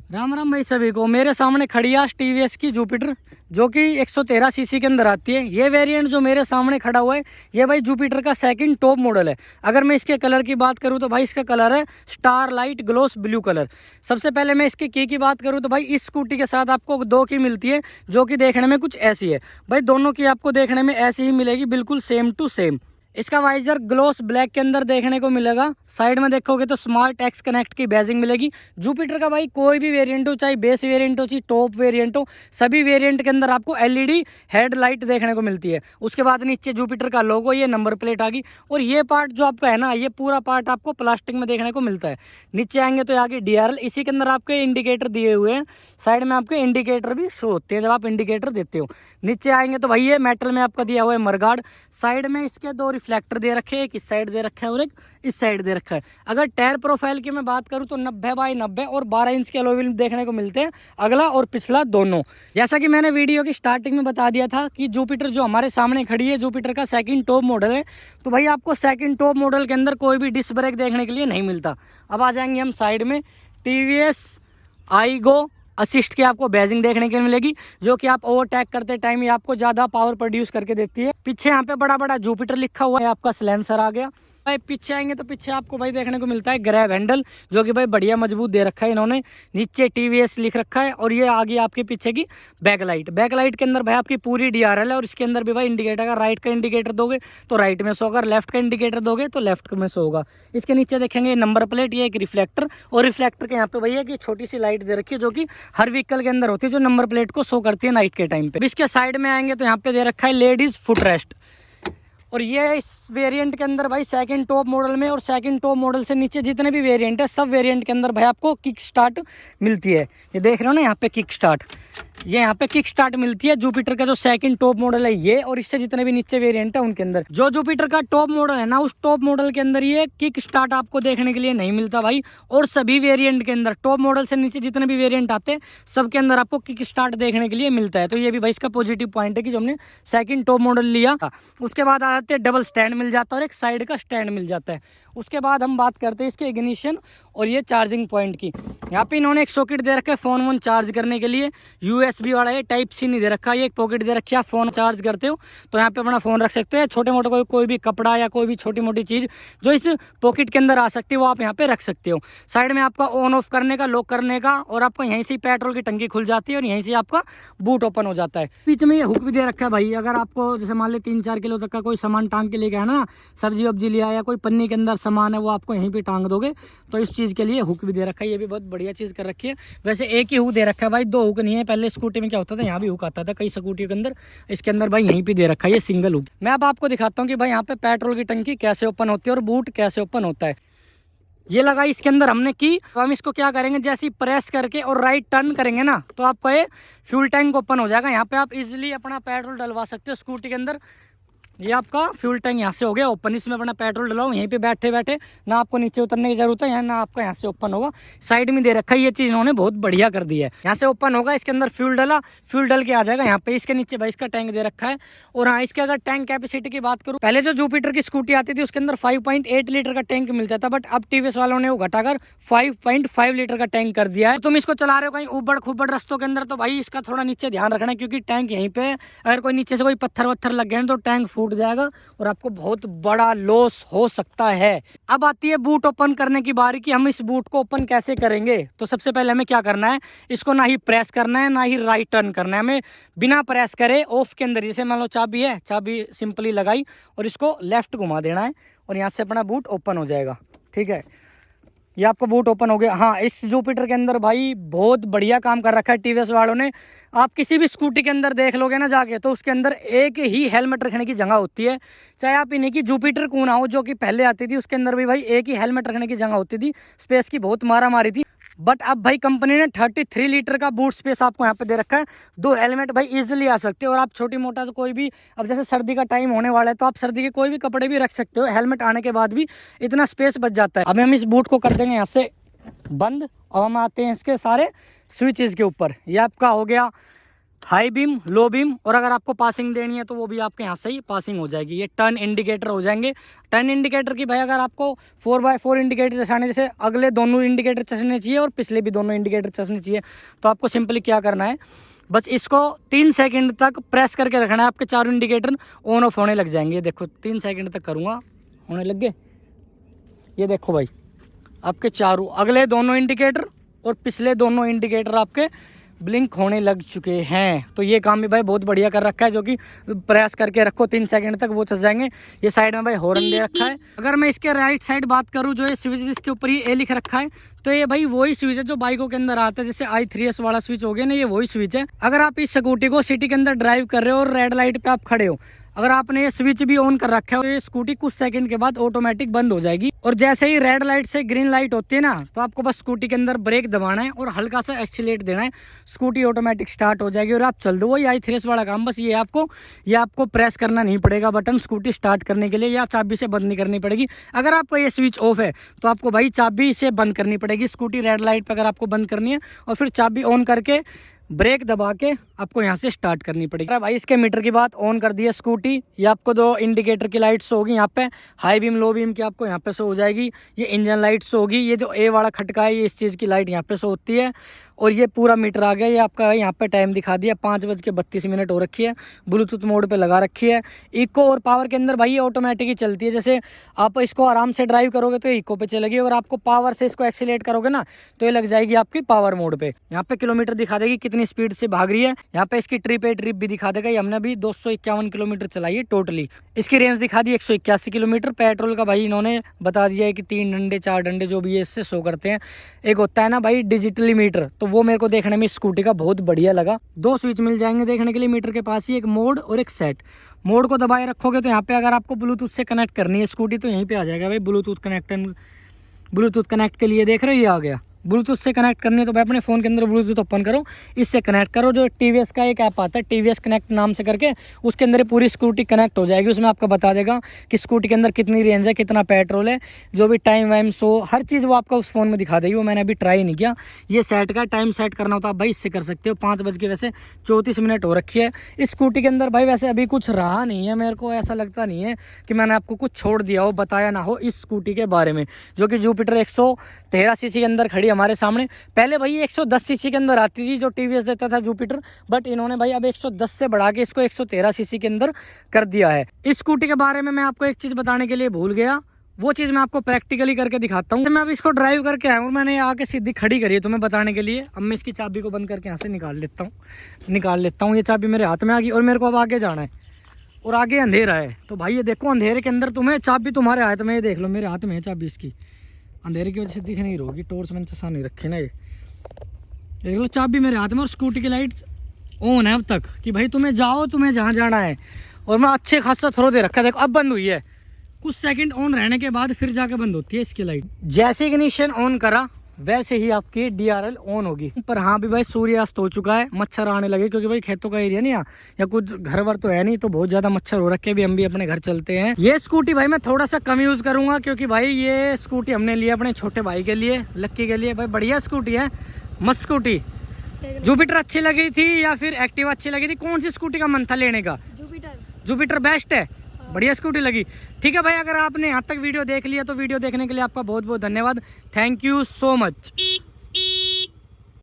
राम राम भाई सभी को। मेरे सामने खड़ी है टीवीएस की जुपिटर जो कि 113 सीसी के अंदर आती है। ये वेरिएंट जो मेरे सामने खड़ा हुआ है ये भाई जुपिटर का सेकंड टॉप मॉडल है। अगर मैं इसके कलर की बात करूं तो भाई इसका कलर है star light gloss blue colour. सबसे पहले मैं इसकी की बात करूं तो भाई इस स्कूटी के साथ आपको 2 की मिलती है जो कि देखने में कुछ ऐसी है। भाई दोनों की आपको देखने में ऐसी ही मिलेगी, बिल्कुल सेम टू सेम। इसका वाइजर ग्लोस ब्लैक के अंदर देखने को मिलेगा। साइड में देखोगे तो स्मार्ट एक्स कनेक्ट की बैजिंग मिलेगी। जुपिटर का भाई कोई भी वेरिएंट हो, चाहे बेस वेरिएंट हो चाहे टॉप वेरिएंट हो, सभी वेरिएंट के अंदर आपको एलईडी हेडलाइट देखने को मिलती है। उसके बाद नीचे जुपिटर का लोगो, ये नंबर प्लेट आ गई। और ये पार्ट जो आपका है ना, ये पूरा पार्ट आपको प्लास्टिक में देखने को मिलता है। नीचे आएंगे तो आगे डीआरएल, इसी के अंदर आपके इंडिकेटर दिए हुए हैं। साइड में आपके इंडिकेटर भी शो होते हैं जब आप इंडिकेटर देते हो। नीचे आएंगे तो भाई ये मेटल में आपका दिया हुआ है मरगार्ड। साइड में इसके 2 रिफ्लेक्टर दे रखे हैं, एक इस साइड दे रखा है और एक इस साइड दे रखा है। अगर टायर प्रोफाइल की मैं बात करूं तो 90x90 और 12 इंच के अलॉय व्हील देखने को मिलते हैं, अगला और पिछला दोनों। जैसा कि मैंने वीडियो की स्टार्टिंग में बता दिया था कि जुपिटर जो हमारे सामने खड़ी है जुपिटर का सेकंड टॉप मॉडल है। तो भाई आपको सेकंड टॉप मॉडल के अंदर कोई भी डिस्क ब्रेक देखने के लिए नहीं मिलता। अब आ जाएंगे हम साइड में। टीवीएस आईगो असिस्ट की आपको बैजिंग देखने को मिलेगी जो कि आप ओवरटेक करते टाइम ये आपको ज़्यादा पावर प्रोड्यूस करके देती है। पीछे यहाँ पे बड़ा बड़ा जुपिटर लिखा हुआ है, आपका सिलेंसर आ गया। भाई पीछे आएंगे तो पीछे आपको भाई देखने को मिलता है ग्रैब हैंडल जो कि भाई बढ़िया मजबूत दे रखा है इन्होंने। नीचे टीवीएस लिख रखा है और ये आगे आपके पीछे की बैकलाइट। बैकलाइट के अंदर भाई आपकी पूरी डीआरएल है और इसके अंदर भी भाई इंडिकेटर का राइट का इंडिकेटर दोगे तो राइट में शो होगा, लेफ्ट का इंडिकेटर दोगे तो लेफ्ट में शो होगा। इसके नीचे देखेंगे नंबर प्लेट, ये एक रिफ्लेक्टर और रिफ्लेक्टर के यहाँ पे भैया की छोटी सी लाइट दे रखी है जो कि हर व्हीकल के अंदर होती है, जो नंबर प्लेट को शो करती है नाइट के टाइम पे। इसके साइड में आएंगे तो यहाँ पे दे रखा है लेडीज फुट रेस्ट। और ये इस वेरिएंट के अंदर भाई सेकंड टॉप मॉडल में और सेकंड टॉप मॉडल से नीचे जितने भी वेरिएंट है सब वेरिएंट के अंदर भाई आपको किक स्टार्ट मिलती है। ये देख रहे हो ना यहाँ पे किक स्टार्ट, ये यहाँ पे किक स्टार्ट मिलती है जुपिटर का जो सेकंड टॉप मॉडल है ये। और इससे जितने भी नीचे वेरिएंट है उनके अंदर जो जुपिटर का टॉप मॉडल है ना, उस टॉप मॉडल के अंदर ये किक स्टार्ट आपको देखने के लिए नहीं मिलता भाई। और सभी वेरिएंट के अंदर टॉप मॉडल से नीचे जितने भी वेरिएंट आते हैं सबके अंदर आपको किक स्टार्ट देखने के लिए मिलता है। तो ये भी भाई इसका पॉजिटिव पॉइंट है कि जो हमने सेकंड टॉप मॉडल लिया। उसके बाद आ जाते हैं डबल स्टैंड मिल जाता है और एक साइड का स्टैंड मिल जाता है। उसके बाद हम बात करते हैं इसके इग्निशन और ये चार्जिंग पॉइंट की। यहाँ पे इन्होंने एक सॉकेट दे रखा है फोन वोन चार्ज करने के लिए, यूएसबी वाला है, टाइप सी नहीं दे रखा। ये एक पॉकेट दे रखी है, आप फोन चार्ज करते हो तो यहाँ पे अपना फोन रख सकते हो। छोटे मोटे कोई भी कपड़ा या कोई भी छोटी मोटी चीज़ जो इस पॉकेट के अंदर आ सकती है वो आप यहाँ पे रख सकते हो। साइड में आपका ऑन ऑफ करने का, लॉक करने का, और आपका यहीं से पेट्रोल की टंकी खुल जाती है और यहीं से आपका बूट ओपन हो जाता है। बीच में ये हुक भी दे रखा है भाई, अगर आपको जैसे मान ली 3-4 किलो तक का कोई सामान टांग के लेके आना, सब्जी वब्जी लिया या कोई पन्नी के अंदर सामान है वो आपको यहीं पे टांग दोगे तो इस चीज़ के लिए हुक भी दे रखा है। ये भी बहुत बढ़िया चीज़ कर रखी है। वैसे एक ही हुक दे रखा है भाई, 2 हुक नहीं है। पहले स्कूटी में क्या होता था, यहाँ भी हुक आता था कई स्कूटी के अंदर, इसके अंदर भाई यहीं पे दे रखा है ये सिंगल हुक। मैं अब आपको दिखाता हूँ कि भाई यहाँ पे पेट्रोल की टंकी कैसे ओपन होती है और बूट कैसे ओपन होता है। ये लगा इसके अंदर हमने की, तो हम इसको क्या करेंगे, जैसे ही प्रेस करके और राइट टर्न करेंगे ना तो आपका ये फ्यूल टैंक ओपन हो जाएगा। यहाँ पे आप इजीली अपना पेट्रोल डलवा सकते हो स्कूटी के अंदर। ये आपका फ्यूल टैंक यहाँ से हो गया ओपन, इसमें अपना पेट्रोल डलाओ यहीं पे बैठे बैठे, ना आपको नीचे उतरने की जरूरत है, यहाँ ना आपका यहाँ से ओपन होगा। साइड में दे रखा है, ये चीज़ इन्होंने बहुत बढ़िया कर दी है। यहाँ से ओपन होगा, इसके अंदर फ्यूल डला, फ्यूल डल के आ जाएगा यहाँ पे। इसके नीचे भाई इसका टैंक दे रखा है। और हाँ, इसके अगर टैंक कैपेसिटी की बात करूँ, पहले जो जुपिटर की स्कूटी आती थी उसके अंदर 5.8 लीटर का टैंक मिलता था, बट अब टीवीएस वालों ने वो घटाकर 5.5 लीटर का टैंक कर दिया है। तुम इसको चला रहे हो कहीं उबड़ खुबड़ रस्तों के अंदर तो भाई इसका थोड़ा नीचे ध्यान रखना, क्योंकि टैंक यहीं पे अगर कोई नीचे से कोई पत्थर वत्थर लग गए तो टैंक फूट जाएगा और आपको बहुत बड़ा लॉस हो सकता है। अब आती है बूट ओपन करने की बारी कि हम इस बूट को ओपन कैसे करेंगे। तो सबसे पहले हमें क्या करना है, इसको ना ही प्रेस करना है ना ही राइट टर्न करना है, हमें बिना प्रेस करे ऑफ के अंदर, जैसे मान लो चाबी है, चाबी सिंपली लगाई और इसको लेफ्ट घुमा देना है और यहाँ से अपना बूट ओपन हो जाएगा। ठीक है, ये आपका बूट ओपन हो गया। हाँ, इस जुपिटर के अंदर भाई बहुत बढ़िया काम कर रखा है टीवीएस वालों ने। आप किसी भी स्कूटी के अंदर देख लोगे ना जाके तो उसके अंदर एक ही हेलमेट रखने की जगह होती है। चाहे आप इन्हीं की जुपिटर क्यों ना हो जो कि पहले आती थी, उसके अंदर भी भाई एक ही हेलमेट रखने की जगह होती थी। स्पेस की बहुत मारा मारी थी, बट अब भाई कंपनी ने 33 लीटर का बूट स्पेस आपको यहाँ पे दे रखा है। 2 हेलमेट भाई इजीली आ सकते हो। और आप छोटी मोटा तो कोई भी, अब जैसे सर्दी का टाइम होने वाला है तो आप सर्दी के कोई भी कपड़े भी रख सकते हो, हेलमेट आने के बाद भी इतना स्पेस बच जाता है। अब हम इस बूट को कर देंगे यहाँ से बंद और हम आते हैं इसके सारे स्विचेस के ऊपर। ये आपका हो गया हाई बीम, लो बीम, और अगर आपको पासिंग देनी है तो वो भी आपके यहाँ से ही पासिंग हो जाएगी। ये टर्न इंडिकेटर हो जाएंगे। टर्न इंडिकेटर की भाई अगर आपको 4x4 इंडिकेटर चसाने, जैसे अगले दोनों इंडिकेटर चसने चाहिए और पिछले भी दोनों इंडिकेटर चसने चाहिए, तो आपको सिंपली क्या करना है, बस इसको 3 सेकंड तक प्रेस करके रखना है, आपके चारों इंडिकेटर ऑन ऑफ होने लग जाएंगे। ये देखो 3 सेकंड तक करूँगा, होने लग गए। ये देखो भाई आपके चारों अगले दोनों इंडिकेटर और पिछले दोनों इंडिकेटर आपके ब्लिंक होने लग चुके हैं। तो ये काम भी भाई बहुत बढ़िया कर रखा है, जो कि प्रेस करके रखो 3 सेकंड तक वो चल जाएंगे। ये साइड में भाई हॉर्न दे रखा है। अगर मैं इसके राइट साइड बात करूँ, जो ये स्विच जिसके ऊपर ये लिख रखा है, तो ये भाई वही स्विच है जो बाइकों के अंदर आता है, जैसे i3s वाला स्विच हो गया ना, ये वही स्विच है। अगर आप इस स्कूटी को सिटी के अंदर ड्राइव कर रहे हो और रेड लाइट पे आप खड़े हो, अगर आपने ये स्विच भी ऑन कर रखा है तो ये स्कूटी कुछ सेकंड के बाद ऑटोमेटिक बंद हो जाएगी। और जैसे ही रेड लाइट से ग्रीन लाइट होती है ना, तो आपको बस स्कूटी के अंदर ब्रेक दबाना है और हल्का सा एक्सीलेट देना है, स्कूटी ऑटोमेटिक स्टार्ट हो जाएगी और आप चल दो। वही i3s वाला काम, बस ये आपको प्रेस करना नहीं पड़ेगा बटन स्कूटी स्टार्ट करने के लिए, या चाबी से बंद नहीं करनी पड़ेगी। अगर आपका ये स्विच ऑफ है तो आपको भाई चाबी से बंद करनी पड़ेगी स्कूटी रेड लाइट पर, अगर आपको बंद करनी है, और फिर चाबी ऑन करके ब्रेक दबा के आपको यहाँ से स्टार्ट करनी पड़ेगी। भाई इसके मीटर की बात, ऑन कर दी है स्कूटी। ये आपको 2 इंडिकेटर की लाइट्स होगी यहाँ पे, हाई बीम लो बीम की आपको यहाँ पे शो हो जाएगी। ये इंजन लाइट्स होगी, ये जो ए वाला खटका है, ये इस चीज़ की लाइट यहाँ पे शो होती है। और ये पूरा मीटर आ गया। ये आपका यहाँ पे टाइम दिखा दिया, 5:32 हो रखी है, ब्लूटूथ मोड पे लगा रखी है। इको और पावर के अंदर भाई ये ऑटोमेटिक ही चलती है। जैसे आप इसको आराम से ड्राइव करोगे तो इको पे चलेगी, अगर आपको पावर से इसको एक्सीलेट करोगे ना तो ये लग जाएगी आपकी पावर मोड पे। यहाँ पे किलोमीटर दिखा देगी कितनी स्पीड से भाग रही है। यहाँ पे इसकी ट्रिप भी दिखा देगा। ये हमने अभी 251 किलोमीटर चलाई है टोटली। इसकी रेंज दिखा दी 181 किलोमीटर। पेट्रोल का भाई इन्होंने बता दिया है कि 3 डंडे 4 डंडे जो भी है इससे शो करते हैं। एक होता है ना भाई डिजिटली मीटर, तो वो मेरे को देखने में स्कूटी का बहुत बढ़िया लगा। 2 स्विच मिल जाएंगे देखने के लिए मीटर के पास ही, एक मोड और एक सेट। मोड को दबाए रखोगे तो यहाँ पे अगर आपको ब्लूटूथ से कनेक्ट करनी है स्कूटी तो यहीं पे आ जाएगा भाई ब्लूटूथ कनेक्ट के लिए। देख रहे हो ये आ गया। ब्लूटूथ से कनेक्ट करनी है तो भाई अपने फ़ोन के अंदर ब्लूटूथ ओपन करो, इससे कनेक्ट करो। जो टीवीएस का एक ऐप आता है टीवीएस कनेक्ट नाम से करके, उसके अंदर पूरी स्कूटी कनेक्ट हो जाएगी। उसमें आपको बता देगा कि स्कूटी के अंदर कितनी रेंज है, कितना पेट्रोल है, जो भी टाइम वाइम सो हर चीज़ वो आपका उस फ़ोन में दिखा देगी। वो मैंने अभी ट्राई नहीं किया। ये सेट का टाइम सेट करना होता है भाई, इससे कर सकते हो। 5:34 हो रखी है इस स्कूटी के अंदर। भाई वैसे अभी कुछ रहा नहीं है, मेरे को ऐसा लगता नहीं है कि मैंने आपको कुछ छोड़ दिया हो, बताया ना हो इस स्कूटी के बारे में, जो कि जुपिटर 113 सीसी के अंदर खड़ी हमारे सामने। पहले भाई 110 सीसी के अंदर आती थी जो टीवीएस देता था जुपिटर, बट इन्होंने भाई अब 110 से बढ़ा के इसको 113 सीसी के अंदर कर दिया है। इस स्कूटी के बारे में मैं आपको एक चीज़ बताने के लिए भूल गया, वो चीज़ मैं आपको प्रैक्टिकली करके दिखाता हूँ। मैं अब इसको ड्राइव करके आया हूँ, मैंने आके सीधी खड़ी करी है तुम्हें बताने के लिए। अब मैं इसकी चाबी को बंद करके यहाँ से निकाल लेता हूँ। ये चाबी मेरे हाथ में आ गई और मेरे को अब आगे जाना है और आगे अंधेरा है। तो भाई ये देखो अंधेरे के अंदर तुम्हें चाबी तुम्हारे हाथ में, ये देख लो मेरे हाथ में है चाबी इसकी। अंधेरे की वजह से दिख नहीं रहोगी, टॉर्च मैंने चसा नहीं रखी ना। ये देख लो चाबी मेरे हाथ में और स्कूटी की लाइट ऑन है अब तक कि भाई तुम्हें जाओ, तुम्हें जहाँ जाना है। और मैं अच्छे खासा थ्रो दे रखा है। देखो अब बंद हुई है, कुछ सेकंड ऑन रहने के बाद फिर जाके बंद होती है इसकी लाइट। जैसे इग्निशन ऑन करा वैसे ही आपकी DRL ऑन होगी। पर हाँ भी भाई सूर्यास्त हो चुका है, मच्छर आने लगे क्योंकि भाई खेतों का एरिया नहीं या कुछ घर वर तो है नहीं, तो बहुत ज़्यादा मच्छर हो रखे। भी हम भी अपने घर चलते हैं। ये स्कूटी भाई मैं थोड़ा सा कम यूज़ करूँगा क्योंकि भाई ये स्कूटी हमने ली अपने छोटे भाई के लिए, लक्की के लिए। भाई बढ़िया स्कूटी है, मस्त स्कूटी। जुपिटर अच्छी लगी थी या फिर एक्टिवा अच्छी लगी थी? कौन सी स्कूटी का मन था लेने का? जुपिटर बेस्ट है, बढ़िया स्कूटी लगी। ठीक है भाई, अगर आपने यहाँ तक वीडियो देख लिया तो वीडियो देखने के लिए आपका बहुत बहुत धन्यवाद। Thank you so much.